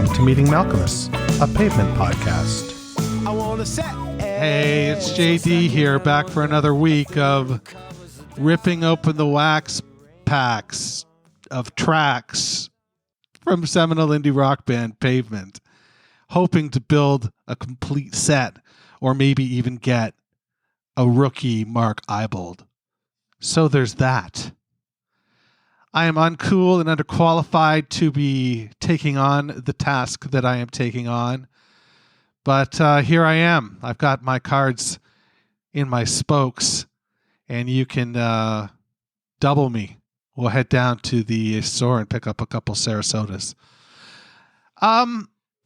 welcome to Meeting Malcolmus, a pavement podcast. Hey, it's JD here, back for another week of ripping open the wax packs of tracks from seminal indie rock band Pavement, hoping to build a complete set or maybe even get a rookie Mark Eibold. So there's that. I am uncool and underqualified to be taking on the task that I am taking on. But here I am. I've got my cards in my spokes, and you can double me. We'll head down to the store and pick up a couple Sarasotas.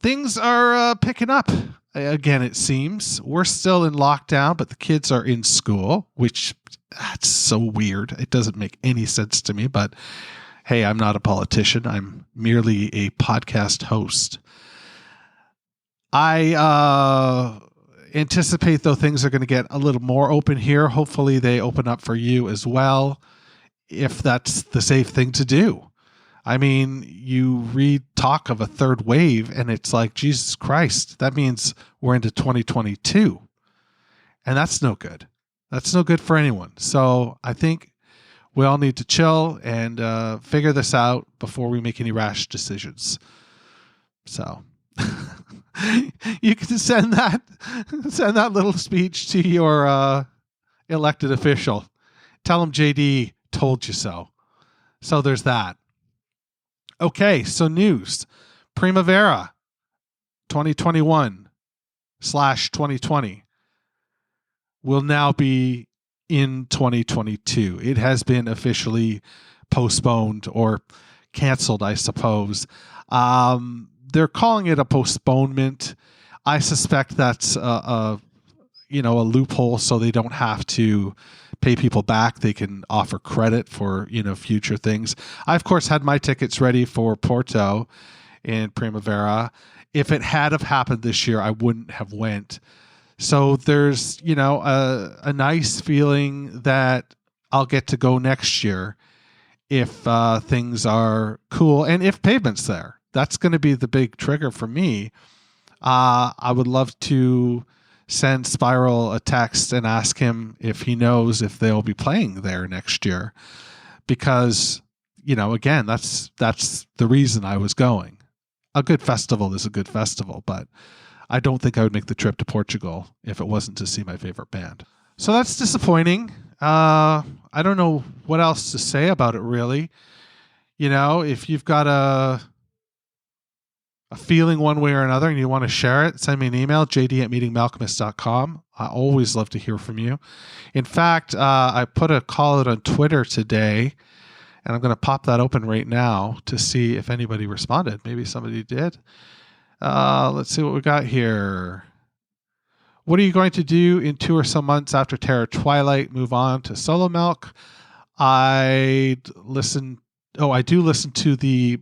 Things are picking up. Again, it seems. We're still in lockdown, but the kids are in school, which that's so weird. It doesn't make any sense to me, but hey, I'm not a politician. I'm merely a podcast host. I anticipate, though, things are going to get a little more open here. Hopefully they open up for you as well, if that's the safe thing to do. I mean, you read talk of a third wave, and it's like, Jesus Christ, that means we're into 2022. And that's no good. That's no good for anyone. So I think we all need to chill and figure this out before we make any rash decisions. So you can send that little speech to your elected official. Tell them JD told you so. So there's that. Okay, so news. Primavera 2021/2020 will now be in 2022. It has been officially postponed or canceled, I suppose. They're calling it a postponement. I suspect that's a loophole, so they don't have to pay people back. They can offer credit for, future things. I, of course, had my tickets ready for Porto in Primavera. If it had have happened this year, I wouldn't have went. So there's, a nice feeling that I'll get to go next year if things are cool and if Pavement's there. That's going to be the big trigger for me. I would love to send Spiral a text and ask him if he knows if they'll be playing there next year, because again, that's the reason I was going. A good festival is a good festival, but I don't think I would make the trip to Portugal if it wasn't to see my favorite band. So that's disappointing. I don't know what else to say about it, really. If you've got a feeling one way or another and you want to share it, send me an email, jd@meetingmalcolmus.com. I always love to hear from you. In fact, I put a call out on Twitter today, and I'm going to pop that open right now to see if anybody responded. Maybe somebody did. Let's see what we got here. What are you going to do in 2 or so months after Terror Twilight? Move on to Solo Milk? I do listen to the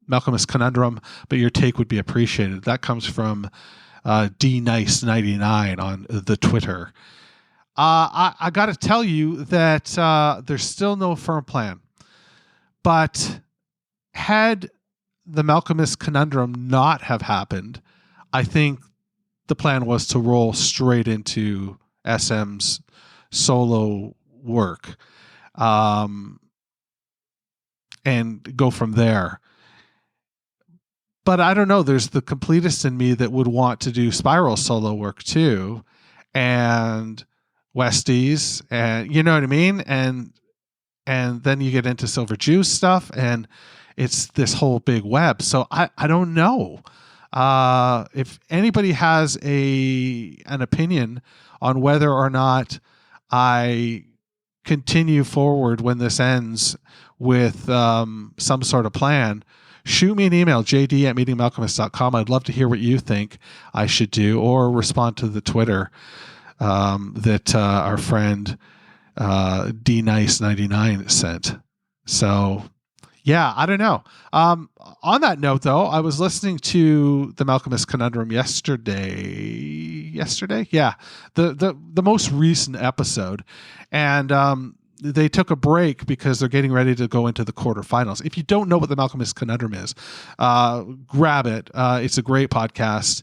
Malcolmus Conundrum, but your take would be appreciated. That comes from DNice99 on the Twitter. I got to tell you that there's still no firm plan. But had the Malcolmus Conundrum not have happened, I think the plan was to roll straight into SM's solo work and go from there. But I don't know, there's the completist in me that would want to do Spiral solo work too, and Westies, and you know what I mean? And then you get into Silver Juice stuff, and it's this whole big web. So I don't know. If anybody has an opinion on whether or not I continue forward when this ends with some sort of plan, shoot me an email, jd@meetingmalcolmus.com. I'd love to hear what you think I should do, or respond to the Twitter that our friend DNice99 sent. So, yeah, I don't know. On that note, though, I was listening to the Malcolmus Conundrum yesterday. Yeah, the most recent episode. And, they took a break because they're getting ready to go into the quarterfinals. If you don't know what the Malcolmist Conundrum is, grab it. It's a great podcast.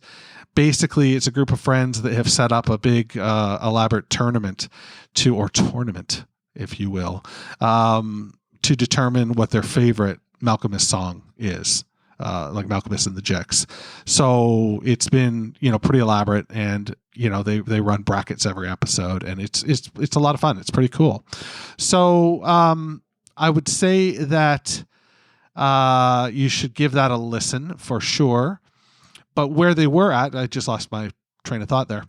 Basically, it's a group of friends that have set up a big, elaborate tournament, if you will, to determine what their favorite Malcolmist song is, like Malcolmist and the Jicks. So it's been, pretty elaborate, and they run brackets every episode, and it's a lot of fun. It's pretty cool. So I would say that you should give that a listen for sure. But where they were at, I just lost my train of thought there.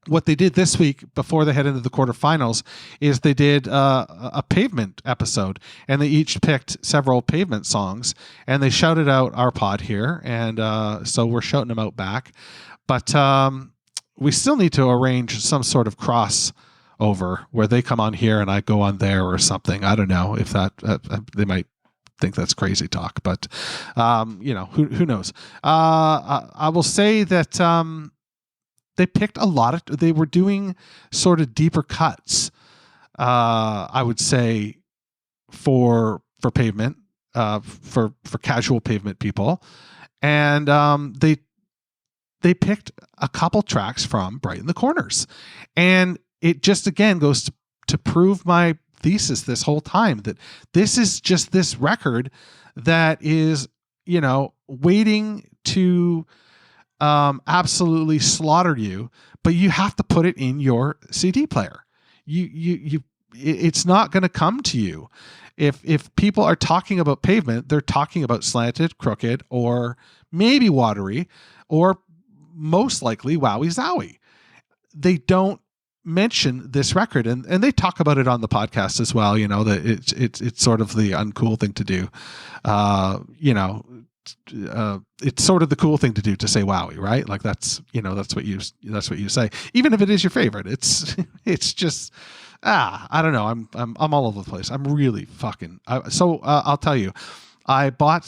What they did this week before they head into the quarterfinals is they did a Pavement episode, and they each picked several Pavement songs, and they shouted out our pod here, and so we're shouting them out back. But we still need to arrange some sort of crossover where they come on here and I go on there or something. I don't know if that they might think that's crazy talk, but who knows? I will say that they picked they were doing sort of deeper cuts, I would say, for Pavement, for casual Pavement people. And they picked a couple tracks from Brighten the Corners. And it just, again, goes to prove my thesis this whole time, that this is just this record that is, waiting to absolutely slaughter you, but you have to put it in your CD player. It's not going to come to you. If people are talking about Pavement, they're talking about Slanted, Crooked, or maybe Watery, or most likely Wowie Zowie. They don't mention this record, and they talk about it on the podcast as well. That it's sort of the uncool thing to do. It's sort of the cool thing to do, to say Wowie, right? Like that's what you say, even if it is your favorite. It's just I don't know. I'm all over the place. I'm really fucking. So I'll tell you, I bought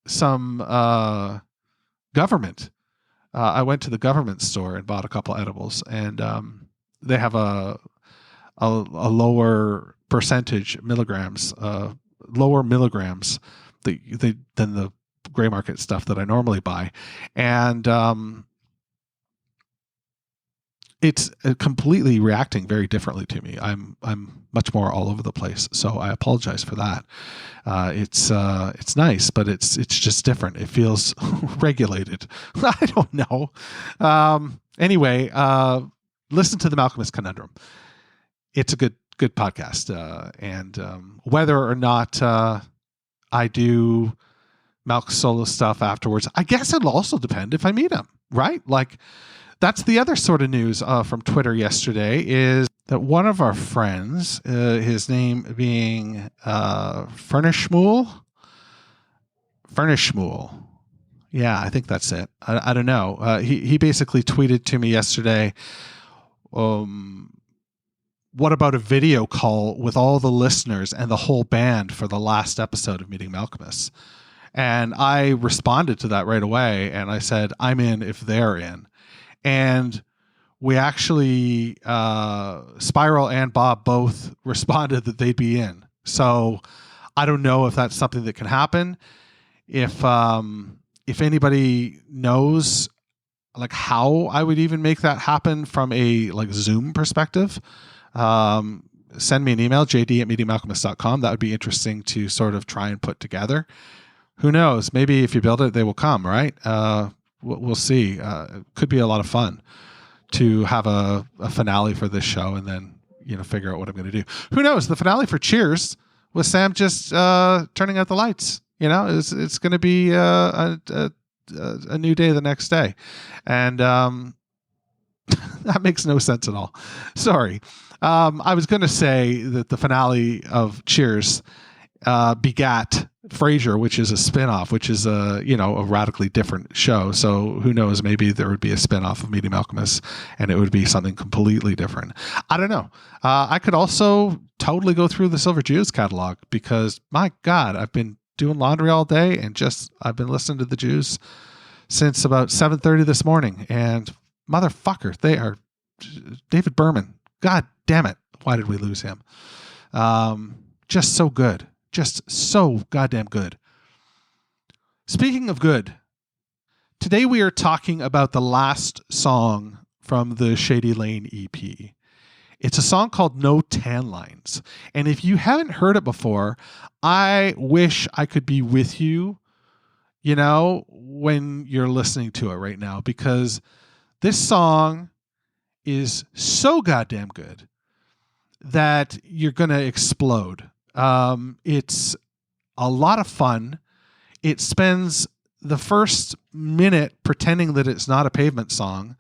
some government. I went to the government store and bought a couple edibles, and they have a lower percentage milligrams, lower milligrams than the gray market stuff that I normally buy, and it's completely reacting very differently to me. I'm much more all over the place, so I apologize for that. It's nice, but it's just different. It feels regulated. I don't know. Anyway, listen to the Malcolmist Conundrum. It's a good podcast, and whether or not I do Malc solo stuff afterwards, I guess it'll also depend if I meet him, right? Like, that's the other sort of news from Twitter yesterday, is that one of our friends, his name being Furnishmool. Yeah, I think that's it. I don't know. He basically tweeted to me yesterday, what about a video call with all the listeners and the whole band for the last episode of Meeting Malcolmus? And I responded to that right away, and I said, I'm in if they're in. And we actually, Spiral and Bob both responded that they'd be in. So I don't know if that's something that can happen. If anybody knows like how I would even make that happen from a like Zoom perspective, send me an email, jd@meetingmalcolmus.com. That would be interesting to sort of try and put together. Who knows? Maybe if you build it, they will come, right? We'll see. It could be a lot of fun to have a finale for this show, and then figure out what I'm going to do. Who knows? The finale for Cheers was Sam just turning out the lights. It's going to be a new day the next day, and that makes no sense at all. Sorry. I was going to say that the finale of Cheers begat Frasier, which is a spinoff, which is a radically different show. So who knows? Maybe there would be a spinoff of Meeting Malcolmus, and it would be something completely different. I don't know. I could also totally go through the Silver Jews catalog, because my God, I've been doing laundry all day, and I've been listening to the Jews since about 7:30 this morning, and motherfucker, they are David Berman. God damn it. Why did we lose him? Just so good. Just so goddamn good. Speaking of good, today we are talking about the last song from the Shady Lane EP. It's a song called No Tan Lines. And if you haven't heard it before, I wish I could be with you, when you're listening to it right now, because this song is so goddamn good that you're going to explode. It's a lot of fun. It spends the first minute pretending that it's not a Pavement song.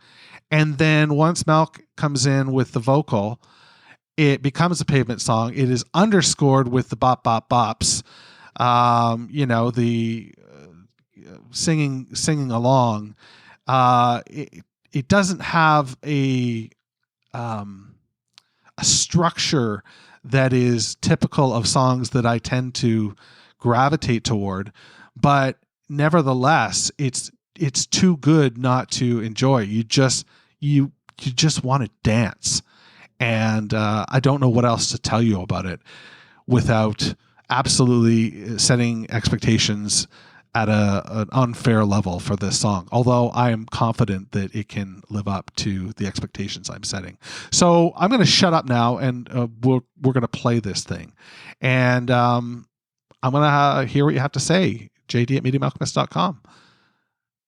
And then once Malk comes in with the vocal, it becomes a Pavement song. It is underscored with the bop, bop, bops, the singing along. It doesn't have a structure that is typical of songs that I tend to gravitate toward, but nevertheless, it's too good not to enjoy. You just want to dance. And I don't know what else to tell you about it without absolutely setting expectations at an unfair level for this song. Although I am confident that it can live up to the expectations I'm setting. So I'm going to shut up now, and we're going to play this thing. And I'm going to hear what you have to say, jd@mediumalchemist.com,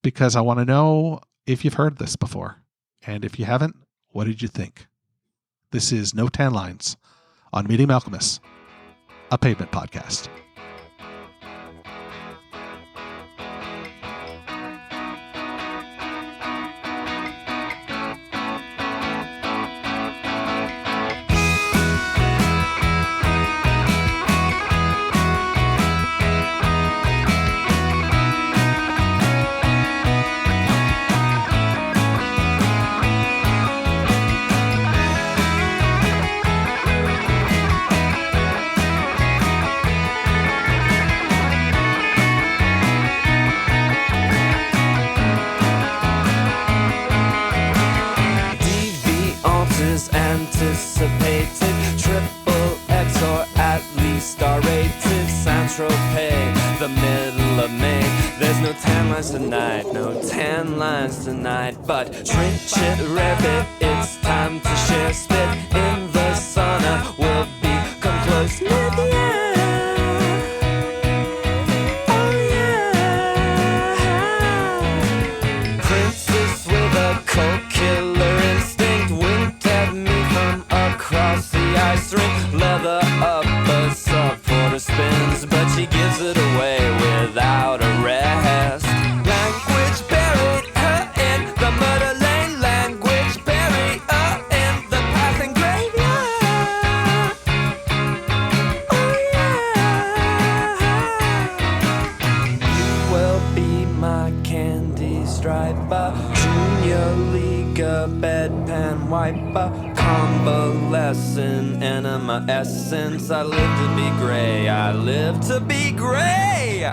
because I want to know if you've heard this before. And if you haven't, what did you think? This is No Tan Lines on Medium Alchemist, a Pavement podcast. Anticipated, triple X or at least R-rated, Saint-Tropez, the middle of May. There's no tan lines tonight, no tan lines tonight, but trench it, rabbit, it's time to share spit in the sauna. We'll be come close near the end. Oh yeah, princess with a cold killer instinct winked at me across the ice rink, leather upper supporter spins, but she gives it away without a rest. Language buried her in the murder lane, language buried her in the passing graveyard. Oh yeah, you will be my candy striper, junior league bedpan wiper, convalescent enema essence. I live to be gray, I live to be gray.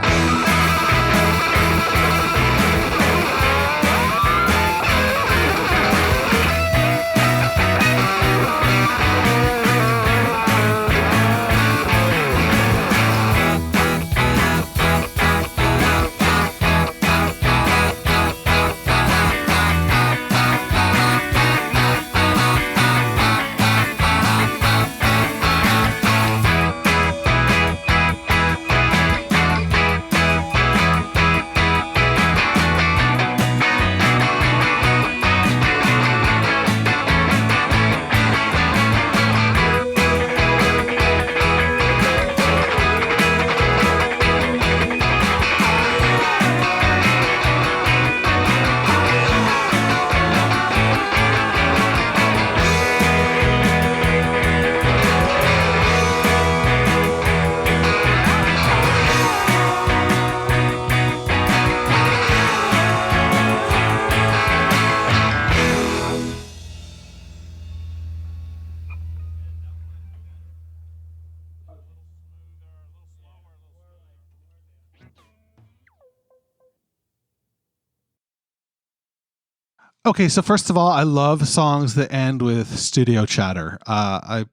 Okay, so first of all, I love songs that end with studio chatter. I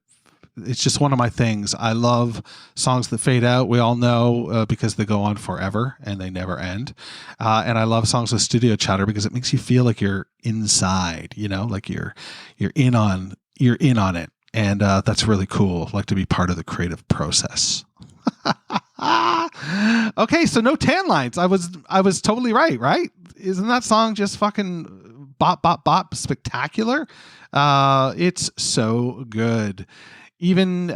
it's just one of my things. I love songs that fade out. We all know because they go on forever and they never end. And I love songs with studio chatter because it makes you feel like you're inside, like you're in on it. And that's really cool. Like to be part of the creative process. Okay, so no tan lines. I was totally right? Isn't that song just fucking bop bop bop spectacular? It's so good. Even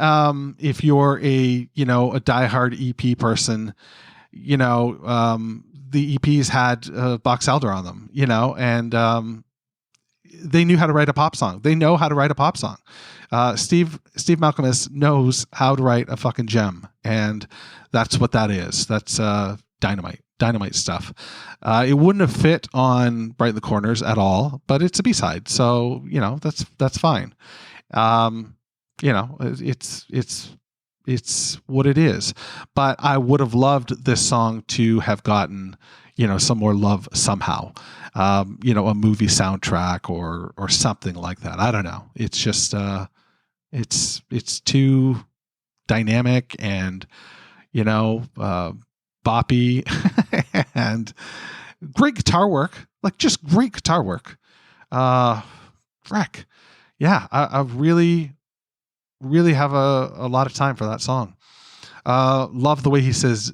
if you're a diehard EP person, the EPs had Box Elder on them, and they knew how to write a pop song. They know how to write a pop song. Steve Malcolmus knows how to write a fucking gem, and that's what that is. That's dynamite stuff. It wouldn't have fit on Bright in the Corners at all, but it's a B-side, so that's fine. It's what it is. But I would have loved this song to have gotten some more love somehow. A movie soundtrack or something like that. I don't know. It's just it's too dynamic and boppy and great guitar work. Like just great guitar work. Wreck. Yeah, I really have a lot of time for that song. Love the way he says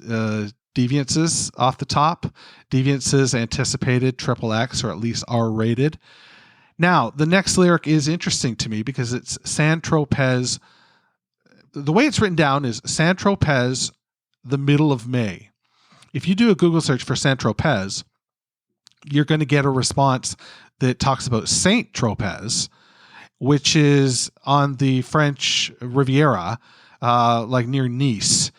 deviances off the top. Deviances anticipated XXX or at least R-rated. Now, the next lyric is interesting to me because it's Saint-Tropez. The way it's written down is Saint-Tropez, the middle of May. If you do a Google search for Saint-Tropez, you're going to get a response that talks about Saint-Tropez, which is on the French Riviera, like near Nice.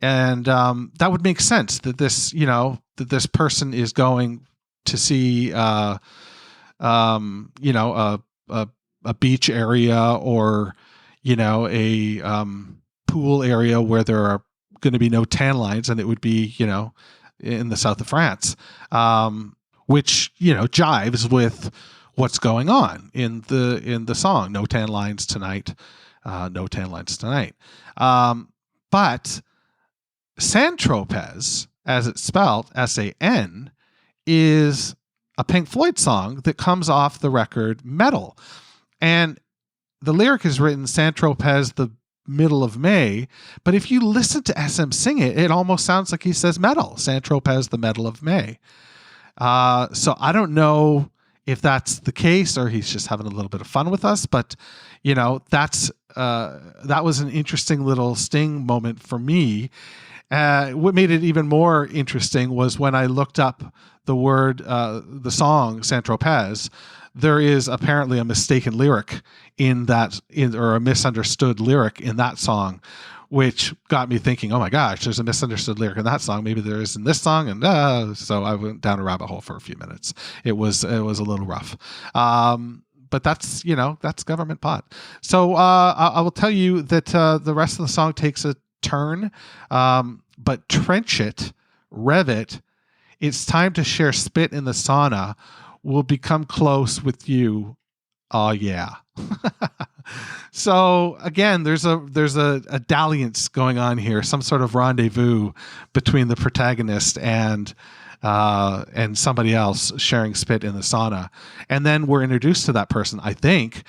And that would make sense that this person is going to see a beach area or a pool area where there are going to be no tan lines, and it would be in the south of France, which jives with what's going on in the song. No tan lines tonight. No tan lines tonight. But Saint-Tropez, as it's spelled, S-A-N, is a Pink Floyd song that comes off the record Metal. And the lyric is written Saint-Tropez, the middle of May. But if you listen to SM sing it, it almost sounds like he says metal. Saint-Tropez, the middle of May. So I don't know if that's the case or he's just having a little bit of fun with us. But, that was an interesting little sting moment for me. What made it even more interesting was when I looked up the word, the song Saint-Tropez, there is apparently a mistaken lyric or a misunderstood lyric in that song, which got me thinking, oh my gosh, there's a misunderstood lyric in that song. Maybe there is in this song. And so I went down a rabbit hole for a few minutes. It was a little rough. But that's government pot. So I will tell you that the rest of the song takes a turn, but trench it, rev it. It's time to share spit in the sauna. We'll become close with you. Oh yeah. So again, there's a dalliance going on here, some sort of rendezvous between the protagonist and somebody else sharing spit in the sauna. And then we're introduced to that person. I think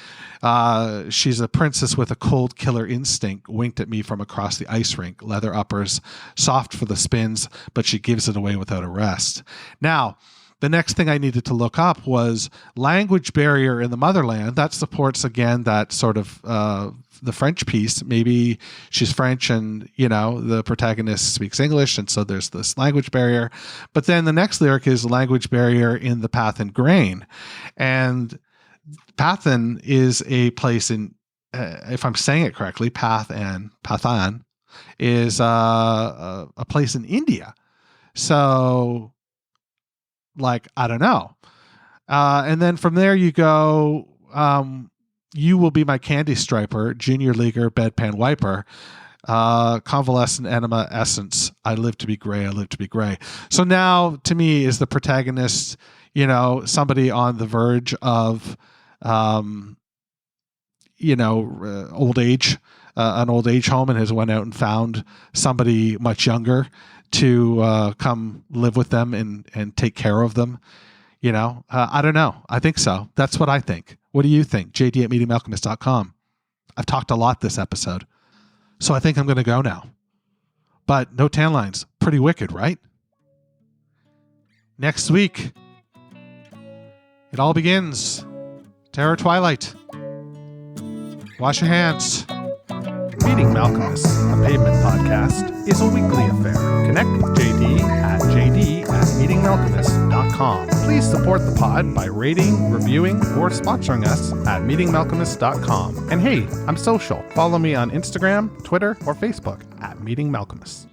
she's a princess with a cold killer instinct, winked at me from across the ice rink, leather uppers, soft for the spins, but she gives it away without a rest. Now, the next thing I needed to look up was language barrier in the motherland. That supports, again, that sort of the French piece. Maybe she's French and, the protagonist speaks English, and so there's this language barrier. But then the next lyric is language barrier in the Pathan grain. And Pathan is a place in, if I'm saying it correctly, Pathan is a place in India. So, I don't know. And then from there you go, you will be my candy striper, junior leaguer, bedpan wiper, convalescent enema essence. I live to be gray. I live to be gray. So now to me is the protagonist, somebody on the verge of, old age, an old age home and has went out and found somebody much younger to come live with them and take care of them. I don't know. I think so. That's what I think. What do you think? JD at meetingmalcolmist.com. I've talked a lot this episode, so I think I'm going to go now. But no tan lines. Pretty wicked, right? Next week, it all begins. Terror Twilight. Wash your hands. Meeting Malcolmus, a pavement podcast, is a weekly affair. Connect with JD at meetingmalcolmus.com. Please support the pod by rating, reviewing, or sponsoring us at meetingmalcolmus.com. And hey, I'm social. Follow me on Instagram, Twitter, or Facebook at Meeting Malcolmus.